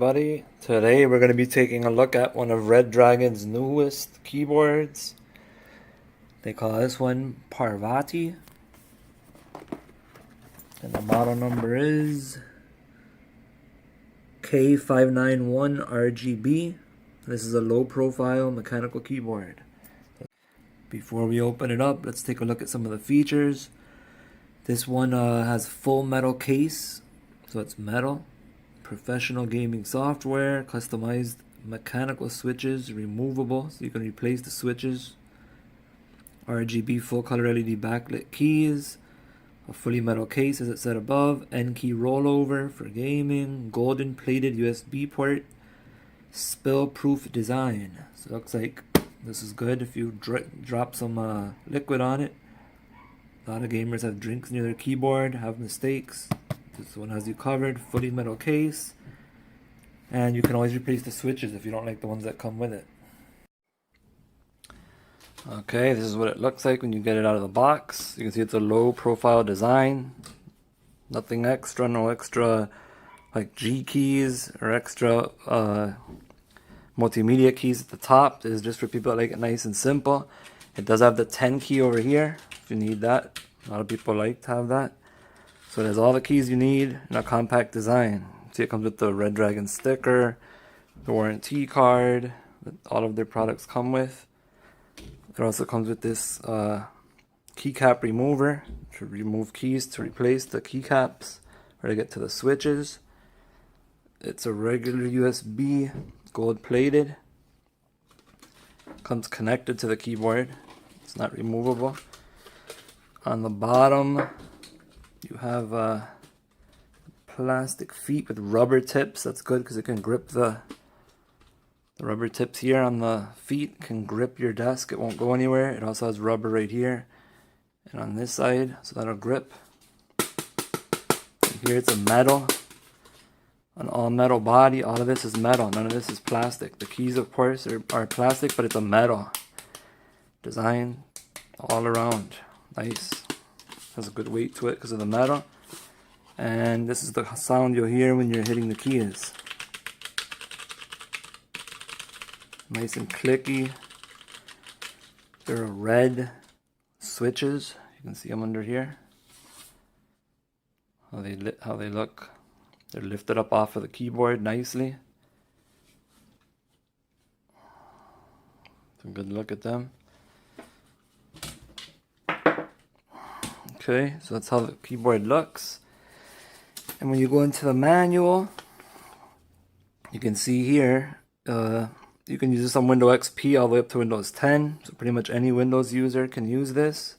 everybody. Today we're going to be taking a look at one of Redragon's newest keyboards. They call this one Parvati. And the model number is K591 RGB. This is a low profile mechanical keyboard. Before we open it up, let's take a look at some of the features. This one has full metal case, so it's metal. Professional gaming software, customized mechanical switches, removable, so you can replace the switches. RGB full color LED backlit keys, a fully metal case as it said above, N key rollover for gaming, golden plated USB port, spill proof design. So it looks like this is good if you drop some liquid on it. A lot of gamers have drinks near their keyboard, have mistakes. This one has you covered, fully metal case, and you can always replace the switches if you don't like the ones that come with it. Okay, this is what it looks like when you get it out of the box. You can see it's a low profile design, nothing extra, no extra like G keys or extra multimedia keys at the top. This is just for people that like it nice and simple. It does have the 10 key over here if you need that. A lot of people like to have that. So it has all the keys you need in a compact design. See, it comes with the Redragon sticker, the warranty card that all of their products come with. It also comes with this keycap remover to remove keys to replace the keycaps or to get to the switches. It's a regular USB, gold plated. Comes connected to the keyboard. It's not removable. On the bottom, you have plastic feet with rubber tips. That's good because it can grip the rubber tips here on the feet can grip your desk. It won't go anywhere. It also has rubber right here and on this side, so that'll grip. And here it's a metal, an all metal body. All of this is metal. None of this is plastic. The keys, of course, are plastic, but it's a metal design all around. Nice. Has a good weight to it because of the metal. And this is the sound you'll hear when you're hitting the keys. Nice and clicky. There are red switches. You can see them under here. How they look. They're lifted up off of the keyboard nicely. It's a good look at them. Okay, so that's how the keyboard looks. And when you go into the manual, you can see here, you can use this on Windows XP all the way up to Windows 10. So pretty much any Windows user can use this.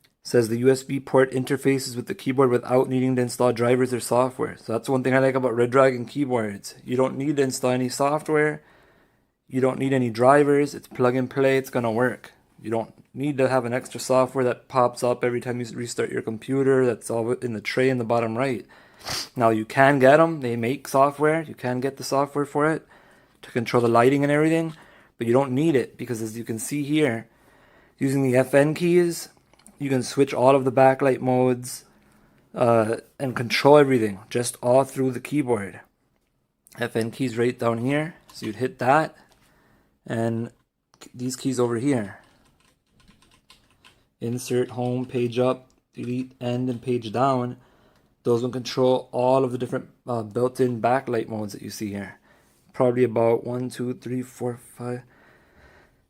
It says the USB port interfaces with the keyboard without needing to install drivers or software. So that's one thing I like about Redragon keyboards. You don't need to install any software. You don't need any drivers. It's plug and play. It's going to work. You don't need to have an extra software that pops up every time you restart your computer. That's all in the tray in the bottom right. Now you can get them. They make software. You can get the software for it to control the lighting and everything. But you don't need it because, as you can see here, using the FN keys, you can switch all of the backlight modes and control everything just all through the keyboard. FN keys right down here. So you'd hit that and these keys over here. Insert, home, page up, delete, end, and page down. Those will control all of the different built-in backlight modes that you see here. Probably about 1, 2, 3, 4, 5,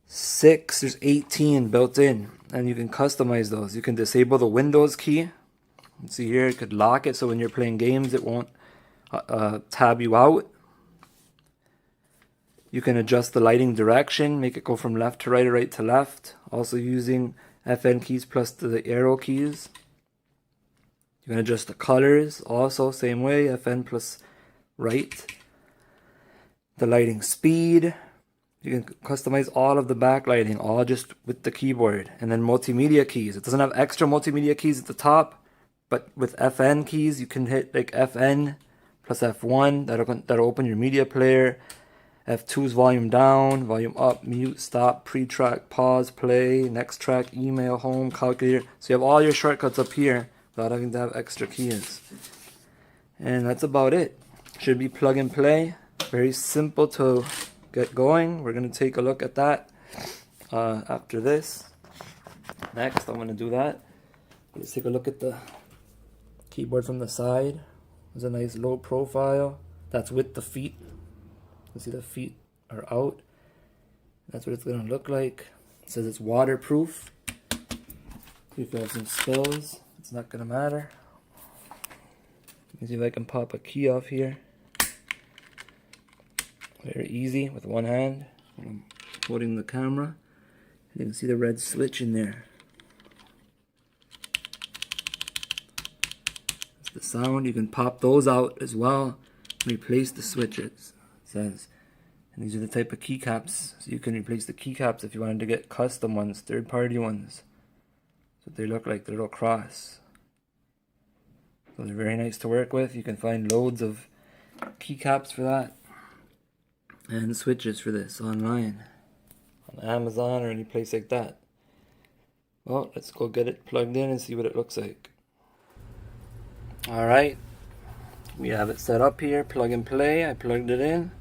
6. There's 18 built in, and you can customize those. You can disable the Windows key. See here, you could lock it so when you're playing games, it won't tab you out. You can adjust the lighting direction, make it go from left to right or right to left. Also using FN keys plus the arrow keys. You can adjust the colors also, same way, FN plus right. The lighting speed. You can customize all of the backlighting, all just with the keyboard. And then multimedia keys. It doesn't have extra multimedia keys at the top, but with FN keys, you can hit like FN plus F1. That'll open your media player. F2 is volume down, volume up, mute, stop, pre-track, pause, play, next track, email, home, calculator. So you have all your shortcuts up here without having to have extra keys. And that's about it. Should be plug and play. Very simple to get going. We're going to take a look at that after this. Next, I'm going to do that. Let's take a look at the keyboard from the side. There's a nice low profile. That's with the feet. You see the feet are out. That's what it's going to look like. It says it's waterproof. If you have some spills, it's not going to matter. Let me see if I can pop a key off here. Very easy with one hand. I'm holding the camera. You can see the red switch in there. That's the sound. You can pop those out as well. Replace the switches, it says. And these are the type of keycaps. So you can replace the keycaps if you wanted to get custom ones, third-party ones. That's what they look like, the little cross. So they're very nice to work with. You can find loads of keycaps for that. And switches for this online. On Amazon or any place like that. Well, let's go get it plugged in and see what it looks like. Alright. We have it set up here, plug and play. I plugged it in.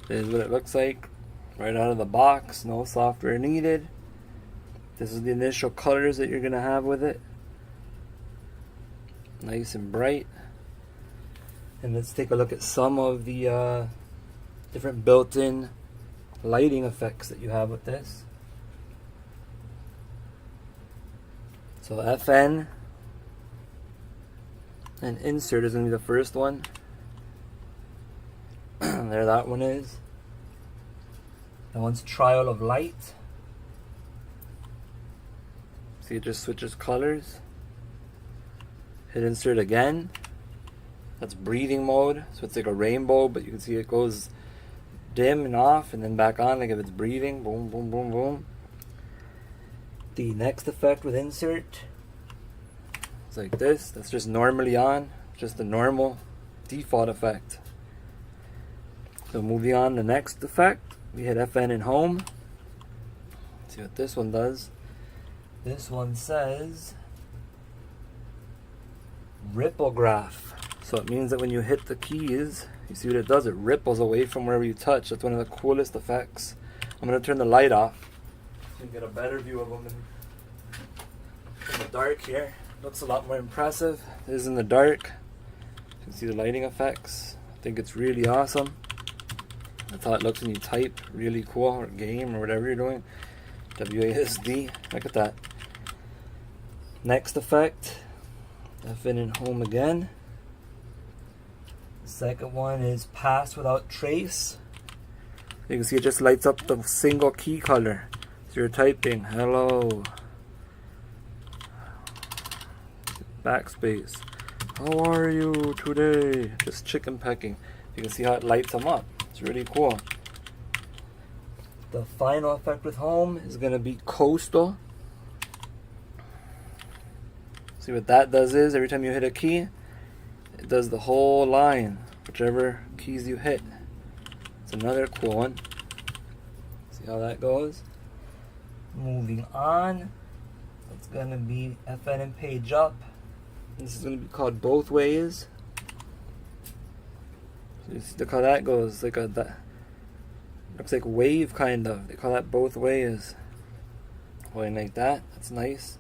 This is what it looks like right out of the box. No software needed. This is the initial colors that you're going to have with it. Nice and bright. And let's take a look at some of the different built-in lighting effects that you have with this. So FN and insert is going to be the first one. There that one is. That one's trial of light. See, it just switches colors. Hit insert again. That's breathing mode. So it's like a rainbow, but you can see it goes dim and off and then back on, like if it's breathing. Boom, boom, boom, boom. The next effect with insert is like this. That's just normally on. Just the normal default effect. So moving on to the next effect, we hit FN in home. Let's see what this one does. This one says ripple graph. So it means that when you hit the keys, you see what it does? It ripples away from wherever you touch. That's one of the coolest effects. I'm going to turn the light off so you can get a better view of them in the dark here. Looks a lot more impressive. This is in the dark. You can see the lighting effects. I think it's really awesome. That's how it looks when you type. Really cool. Or game or whatever you're doing. WASD. Look at that. Next effect. FN in home again. The second one is pass without trace. You can see it just lights up the single key color. So you're typing hello. Backspace. How are you today? Just chicken pecking. You can see how it lights them up. It's really cool. The final effect with home is going to be coastal. See what that does is every time you hit a key, it does the whole line, whichever keys you hit. It's another cool one. See how that goes. Moving on, it's going to be FN and page up. This is going to be called both ways. So you see, look how that goes. Like that looks like a wave kind of. They call that both ways. Going like that. That's nice.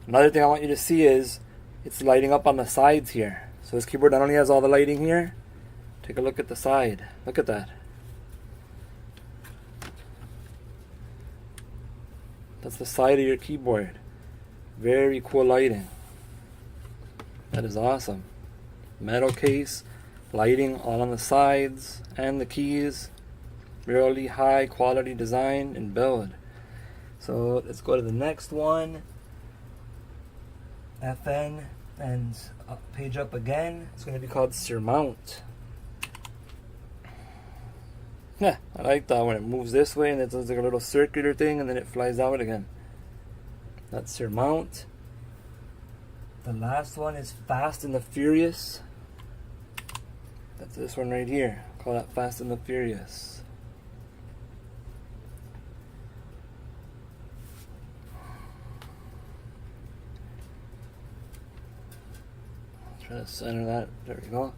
Another thing I want you to see is it's lighting up on the sides here. So this keyboard not only has all the lighting here, take a look at the side. Look at that. That's the side of your keyboard. Very cool lighting. That is awesome. Metal case, lighting all on the sides and the keys. Really high quality design and build. So let's go to the next one. FN and page up again. It's going to be called surmount. Yeah, I like that when it moves this way and it does like a little circular thing and then it flies out again. That's surmount. The last one is Fast and the Furious. That's this one right here. Call that Fast and the Furious. Try to center that. There we go.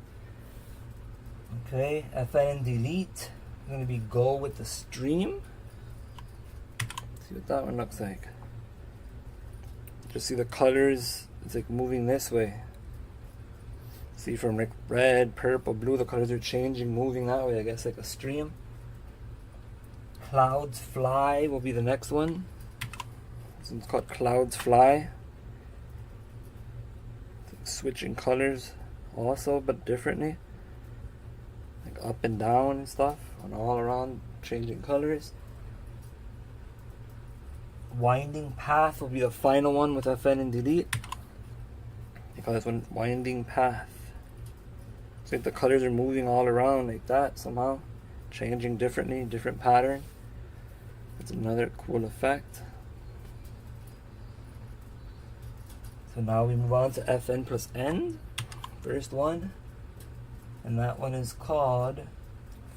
Okay, FN and delete. I'm going to be go with the stream. See what that one looks like. Just see the colors, it's like moving this way. See from like red, purple, blue, the colors are changing, moving that way, I guess like a stream. Clouds Fly will be the next one. This one's called Clouds Fly. It's like switching colors also, but differently. Like up and down and stuff, and all around changing colors. Winding Path will be the final one with FN and delete. They call this one Winding Path. It's like the colors are moving all around like that somehow, changing differently, different pattern. It's another cool effect. So now we move on to FN plus N, first one, and that one is called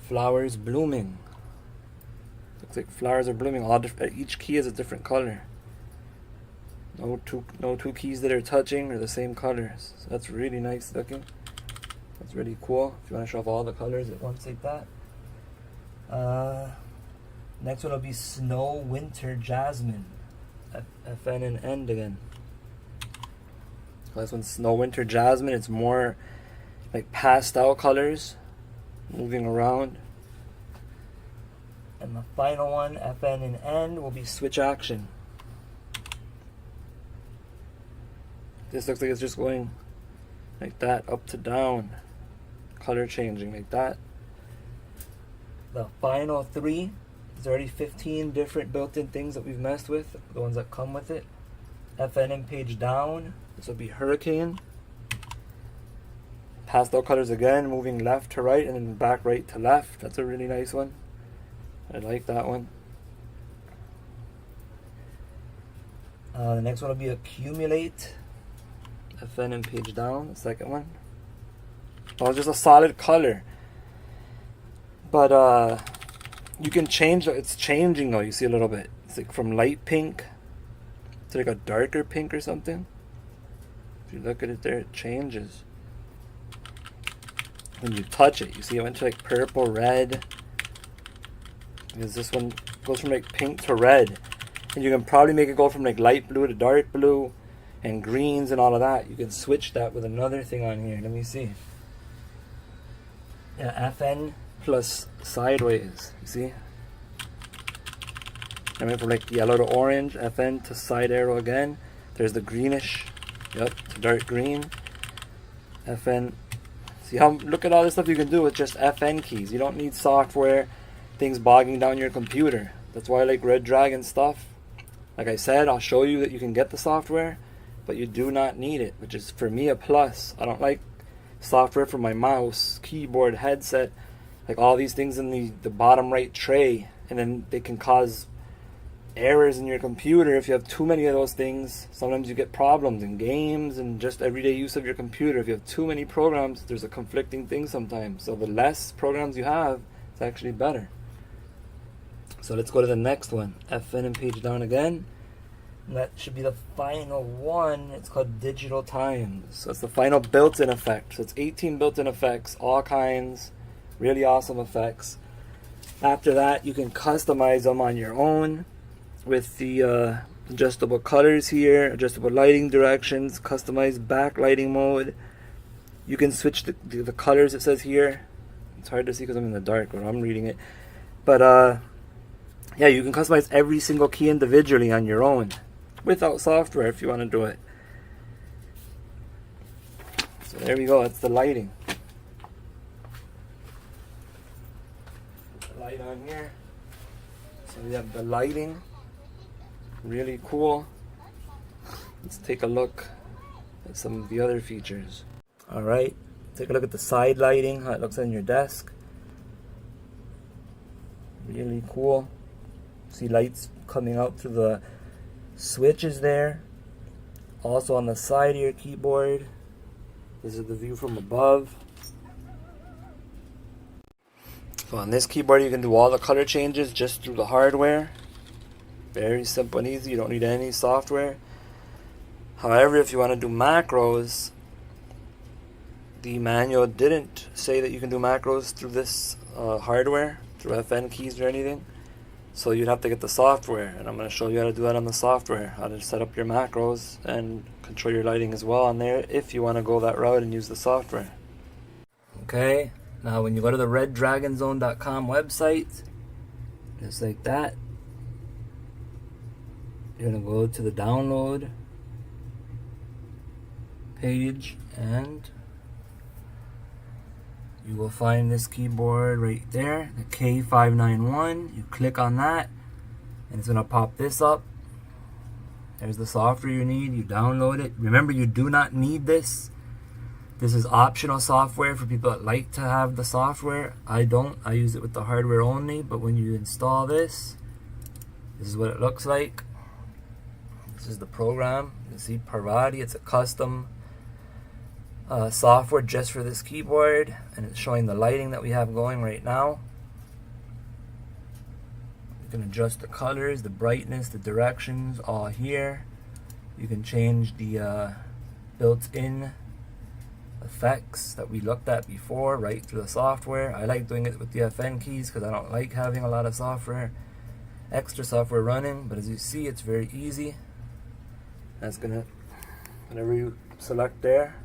Flowers Blooming. Looks like flowers are blooming. All each key is a different color. No two keys that are touching are the same colors. So that's really nice looking. That's really cool. If you want to show off all the colors at once like that. Next one will be Snow Winter Jasmine. FN and End again. This one's Snow Winter Jasmine. It's more like pastel colors moving around. And the final one, FN and End, will be Switch Action. This looks like it's just going like that, up to down. Color changing like that. The final three, there's already 15 different built-in things that we've messed with, the ones that come with it. FN and page down, this will be Hurricane. Pastel colors again, moving left to right and then back right to left. That's a really nice one. I like that one. The next one will be Accumulate. FN and page down, the second one. Well, just a solid color. But you can change, it's changing though, you see a little bit. It's like from light pink to like a darker pink or something. If you look at it there, it changes. When you touch it, you see it went to like purple, red. Because this one goes from like pink to red. And you can probably make it go from like light blue to dark blue and greens and all of that. You can switch that with another thing on here. Let me see. Yeah, FN plus sideways. You see? I went from like yellow to orange, FN to side arrow again. There's the greenish, yep, to dark green. FN. See how, look at all this stuff you can do with just FN keys. You don't need software, things bogging down your computer. That's why I like Redragon stuff. Like I said, I'll show you that you can get the software, but you do not need it, which is for me a plus. I don't like software for my mouse, keyboard, headset, like all these things in the bottom right tray, and then they can cause errors in your computer. If you have too many of those things, sometimes you get problems in games and just everyday use of your computer. If you have too many programs, there's a conflicting thing sometimes. So the less programs you have, it's actually better. So let's go to the next one. FN and page down again. And that should be the final one. It's called Digital Times. So it's the final built-in effect. So it's 18 built-in effects, all kinds, really awesome effects. After that, you can customize them on your own with the adjustable colors here, adjustable lighting directions, customized backlighting mode. You can switch the colors it says here. It's hard to see because I'm in the dark when I'm reading it. But yeah, you can customize every single key individually on your own without software if you want to do it. So there we go, that's the lighting. Put the light on here. So we have the lighting. Really cool. Let's take a look at some of the other features. Alright, take a look at the side lighting, how it looks on your desk. Really cool. See lights coming out through the switches there. Also on the side of your keyboard. This is the view from above. So on this keyboard you can do all the color changes just through the hardware. Very simple and easy. You don't need any software. However, if you want to do macros, the manual didn't say that you can do macros through this hardware, through FN keys or anything. So you'd have to get the software, and I'm going to show you how to do that on the software, how to set up your macros and control your lighting as well on there if you want to go that route and use the software. Okay, now when you go to the redragonzone.com website, just like that, you're going to go to the download page and you will find this keyboard right there, the K591. You click on that and it's going to pop this up. There's the software you need. You download it. Remember, you do not need this. This is optional software for people that like to have the software. I don't. I use it with the hardware only. But when you install this, this is what it looks like. This is the program. You can see Parvati. It's a custom software just for this keyboard, and it's showing the lighting that we have going right now. You can adjust the colors, the brightness, the directions, all here. You can change the built-in effects that we looked at before right through the software. I like doing it with the FN keys because I don't like having a lot of extra software running, but as you see, it's very easy. That's gonna, whenever you select there,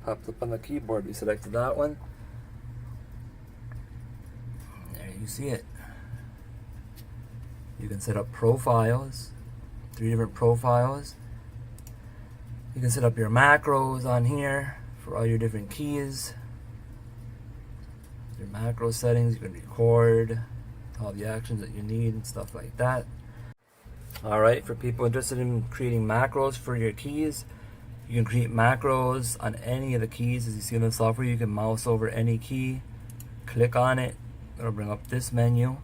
pops up on the keyboard. We selected that one. There you see it. You can set up profiles, 3 different profiles. You can set up your macros on here for all your different keys. Your macro settings, you can record all the actions that you need and stuff like that. Alright, for people interested in creating macros for your keys, you can create macros on any of the keys. As you see in the software, you can mouse over any key, click on it, it'll bring up this menu.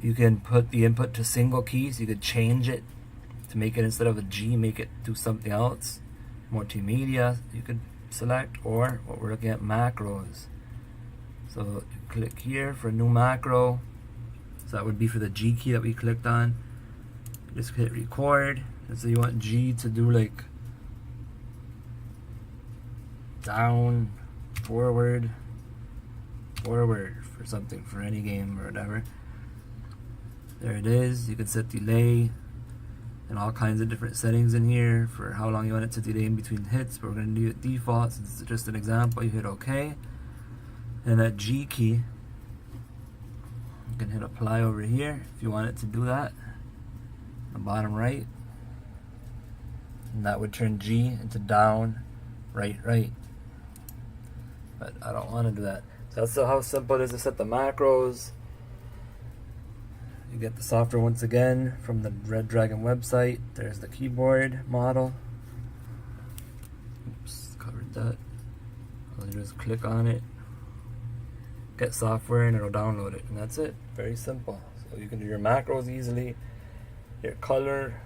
You can put the input to single keys. You could change it to make it, instead of a G, make it do something else. Multimedia you could select, or what we're looking at, macros. So you click here for a new macro. So that would be for the G key that we clicked on. Just hit record. And so you want G to do like down, forward for something, for any game or whatever. There it is. You can set delay and all kinds of different settings in here for how long you want it to delay in between hits, but we're going to do it default since it's just an example. You hit OK, and that G key, you can hit apply over here if you want it to do that, the bottom right. And that would turn G into down, right. But I don't want to do that. So that's how simple it is to set the macros. You get the software once again from the Redragon website. There's the keyboard model. Oops, covered that. I'll just click on it, get software, and it'll download it. And that's it. Very simple. So you can do your macros easily, your color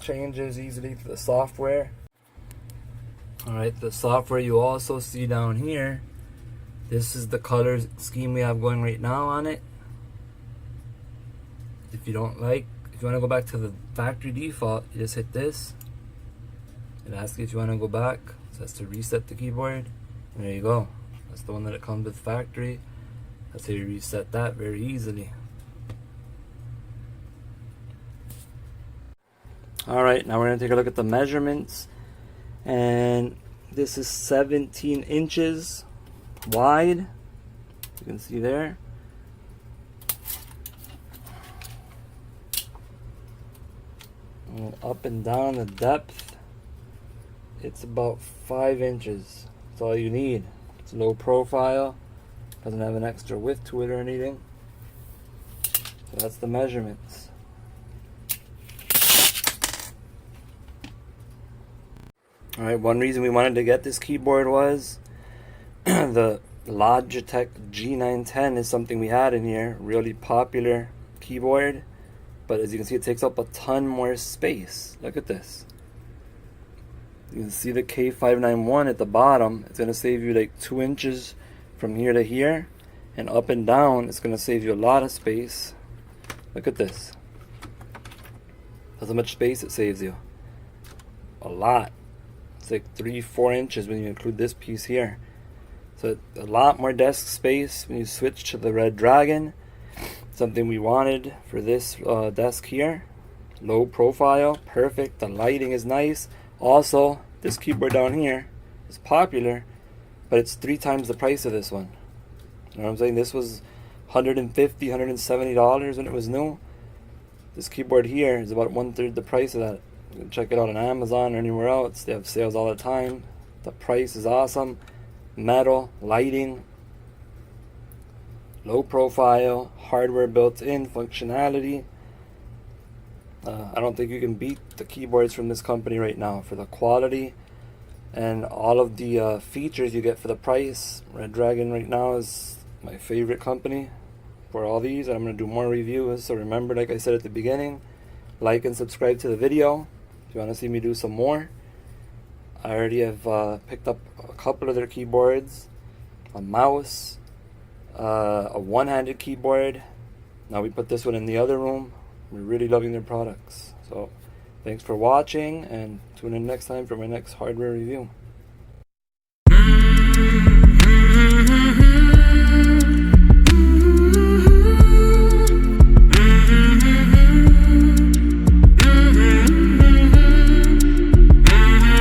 changes easily through the software. Alright, the software you also see down here, this is the color scheme we have going right now on it. If you want to go back to the factory default, you just hit this. It asks you if you want to go back, so that's to reset the keyboard. And there you go. That's the one that it comes with factory. That's how you reset that very easily. Alright, now we're going to take a look at the measurements. And this is 17 inches wide. You can see there. And up and down the depth, it's about 5 inches. That's all you need. It's low profile, doesn't have an extra width to it or anything. So that's the measurements. Alright, one reason we wanted to get this keyboard was the Logitech G910 is something we had in here, really popular keyboard, but as you can see, it takes up a ton more space. Look at this. You can see the K591 at the bottom. It's going to save you like 2 inches from here to here, and up and down it's going to save you a lot of space. Look at this. That's how much space it saves you. A lot. It's like 3-4 inches when you include this piece here. So a lot more desk space when you switch to the Redragon. Something we wanted for this desk here. Low profile, perfect. The lighting is nice. Also, this keyboard down here is popular, but it's 3 times the price of this one. You know what I'm saying? This was $150, $170 when it was new. This keyboard here is about 1/3 the price of that. You can check it out on Amazon or anywhere else. They have sales all the time. The price is awesome. Metal, lighting, low profile, hardware built in, functionality. I don't think you can beat the keyboards from this company right now for the quality and all of the features you get for the price. Redragon right now is my favorite company for all these, and I'm going to do more reviews. So remember, like I said at the beginning, like and subscribe to the video if you want to see me do some more. I already have picked up a couple of their keyboards, a mouse, a one-handed keyboard. Now we put this one in the other room. We're really loving their products. So thanks for watching, and tune in next time for my next hardware review.